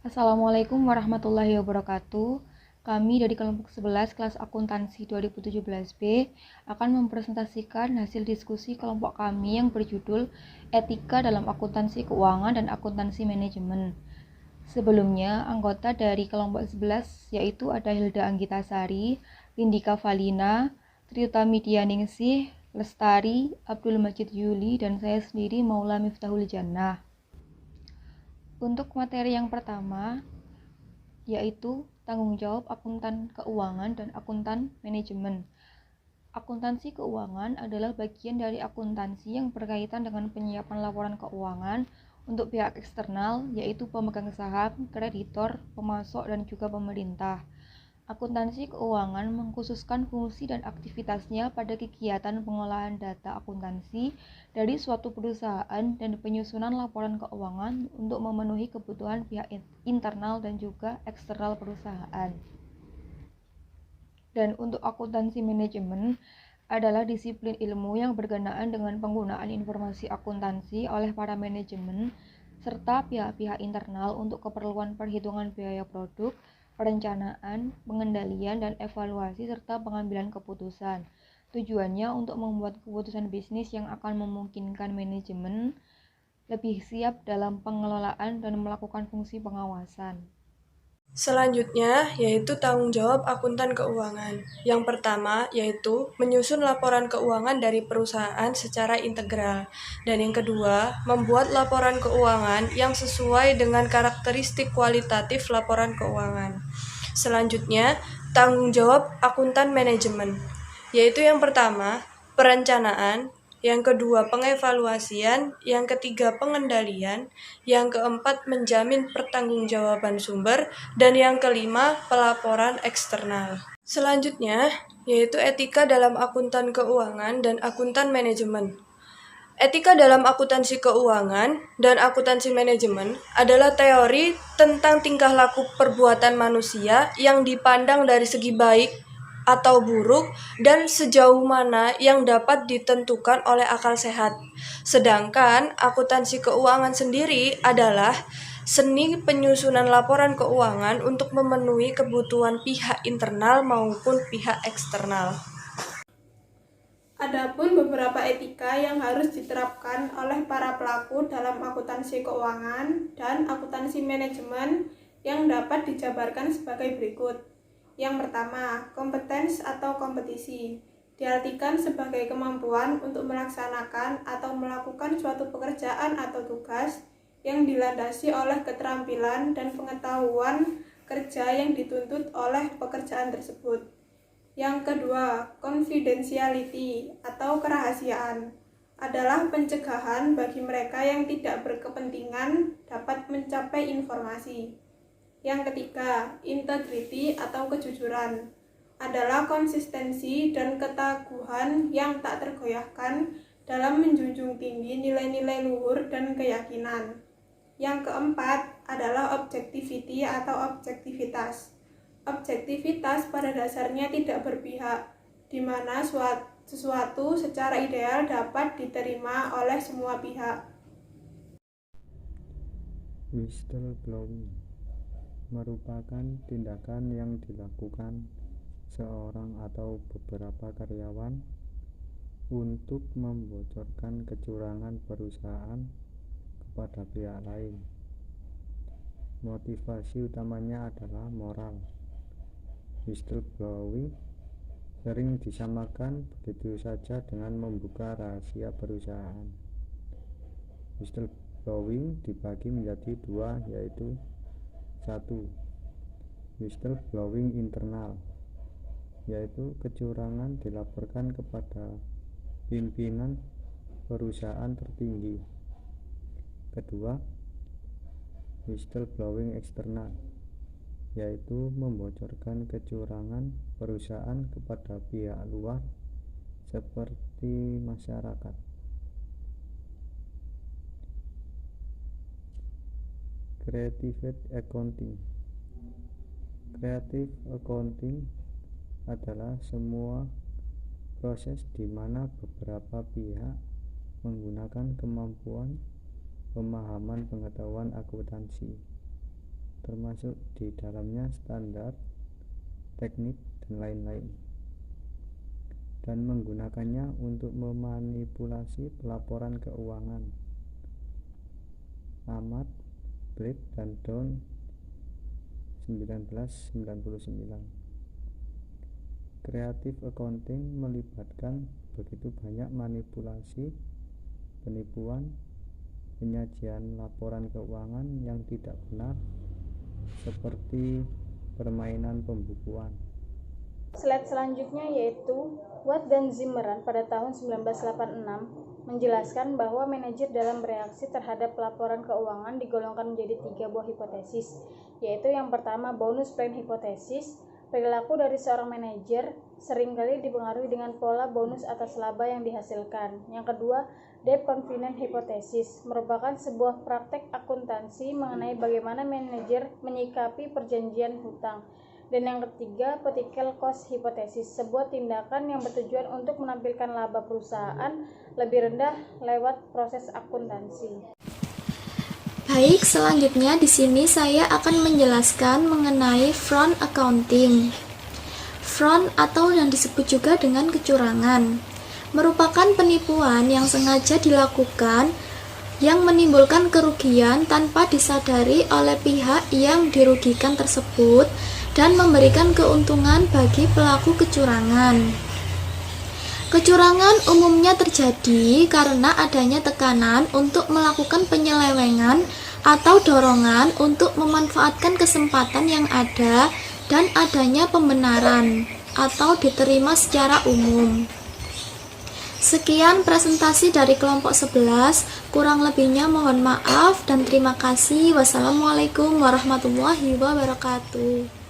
Assalamualaikum warahmatullahi wabarakatuh. Kami dari kelompok 11 kelas akuntansi 2017B akan mempresentasikan hasil diskusi kelompok kami yang berjudul Etika dalam Akuntansi Keuangan dan Akuntansi Manajemen. Sebelumnya, anggota dari kelompok 11 yaitu ada Hilda Anggitasari, Lindika Valina, Triutami Dianingsih, Lestari, Abdul Majid Yuli, dan saya sendiri Maula Miftahul Jannah. Untuk materi yang pertama, yaitu tanggung jawab akuntan keuangan dan akuntan manajemen. Akuntansi keuangan adalah bagian dari akuntansi yang berkaitan dengan penyiapan laporan keuangan untuk pihak eksternal, yaitu pemegang saham, kreditor, pemasok, dan juga pemerintah. Akuntansi keuangan mengkhususkan fungsi dan aktivitasnya pada kegiatan pengolahan data akuntansi dari suatu perusahaan dan penyusunan laporan keuangan untuk memenuhi kebutuhan pihak internal dan juga eksternal perusahaan. Dan untuk akuntansi manajemen adalah disiplin ilmu yang berkenaan dengan penggunaan informasi akuntansi oleh para manajemen serta pihak-pihak internal untuk keperluan perhitungan biaya produk, perencanaan, pengendalian, dan evaluasi serta pengambilan keputusan. Tujuannya untuk membuat keputusan bisnis yang akan memungkinkan manajemen lebih siap dalam pengelolaan dan melakukan fungsi pengawasan. Selanjutnya, yaitu tanggung jawab akuntan keuangan. Yang pertama, yaitu menyusun laporan keuangan dari perusahaan secara integral. Dan yang kedua, membuat laporan keuangan yang sesuai dengan karakteristik kualitatif laporan keuangan. Selanjutnya, tanggung jawab akuntan manajemen, yaitu yang pertama, perencanaan, yang kedua pengevaluasian, yang ketiga pengendalian, yang keempat menjamin pertanggungjawaban sumber, dan yang kelima pelaporan eksternal. Selanjutnya, yaitu etika dalam akuntan keuangan dan akuntan manajemen. Etika dalam akuntansi keuangan dan akuntansi manajemen adalah teori tentang tingkah laku perbuatan manusia yang dipandang dari segi baik atau buruk dan sejauh mana yang dapat ditentukan oleh akal sehat. Sedangkan akuntansi keuangan sendiri adalah seni penyusunan laporan keuangan untuk memenuhi kebutuhan pihak internal maupun pihak eksternal. Adapun beberapa etika yang harus diterapkan oleh para pelaku dalam akuntansi keuangan dan akuntansi manajemen yang dapat dijabarkan sebagai berikut. Yang pertama, kompetens atau kompetisi. Diartikan sebagai kemampuan untuk melaksanakan atau melakukan suatu pekerjaan atau tugas yang dilandasi oleh keterampilan dan pengetahuan kerja yang dituntut oleh pekerjaan tersebut. Yang kedua, confidentiality atau kerahasiaan adalah pencegahan bagi mereka yang tidak berkepentingan dapat mencapai informasi. Yang ketiga, integrity atau kejujuran adalah konsistensi dan ketaguhan yang tak tergoyahkan dalam menjunjung tinggi nilai-nilai luhur dan keyakinan. Yang keempat adalah objectivity atau objektivitas. Objektivitas pada dasarnya tidak berpihak, di mana sesuatu secara ideal dapat diterima oleh semua pihak. Whistleblowing merupakan tindakan yang dilakukan seorang atau beberapa karyawan untuk membocorkan kecurangan perusahaan kepada pihak lain. Motivasi utamanya adalah moral. Whistleblowing sering disamakan begitu saja dengan membuka rahasia perusahaan. Whistleblowing dibagi menjadi dua, yaitu 1. Whistleblowing internal, yaitu kecurangan dilaporkan kepada pimpinan perusahaan tertinggi. Kedua, whistleblowing eksternal, yaitu membocorkan kecurangan perusahaan kepada pihak luar seperti masyarakat. Creative accounting. Creative accounting adalah semua proses di mana beberapa pihak menggunakan kemampuan pemahaman pengetahuan akuntansi termasuk di dalamnya standar, teknik, dan lain-lain, dan menggunakannya untuk memanipulasi pelaporan keuangan. Ahmad, Blake, dan Down 1999. Creative accounting melibatkan begitu banyak manipulasi, penipuan, penyajian laporan keuangan yang tidak benar, seperti permainan pembukuan. Slide selanjutnya yaitu Watt dan Zimmerman pada tahun 1986 menjelaskan bahwa manajer dalam bereaksi terhadap laporan keuangan digolongkan menjadi 3 buah hipotesis, yaitu yang pertama bonus plan hipotesis. Perilaku dari seorang manajer seringkali dipengaruhi dengan pola bonus atas laba yang dihasilkan. Yang kedua, debt confidence hypothesis merupakan sebuah praktek akuntansi mengenai bagaimana manajer menyikapi perjanjian hutang. Dan yang ketiga, political cost hypothesis, sebuah tindakan yang bertujuan untuk menampilkan laba perusahaan lebih rendah lewat proses akuntansi. Baik, selanjutnya di sini saya akan menjelaskan mengenai fraud accounting. Fraud atau yang disebut juga dengan kecurangan merupakan penipuan yang sengaja dilakukan yang menimbulkan kerugian tanpa disadari oleh pihak yang dirugikan tersebut dan memberikan keuntungan bagi pelaku kecurangan. Kecurangan umumnya terjadi karena adanya tekanan untuk melakukan penyelewengan atau dorongan untuk memanfaatkan kesempatan yang ada dan adanya pembenaran atau diterima secara umum. Sekian presentasi dari kelompok 11, kurang lebihnya mohon maaf dan terima kasih. Wassalamualaikum warahmatullahi wabarakatuh.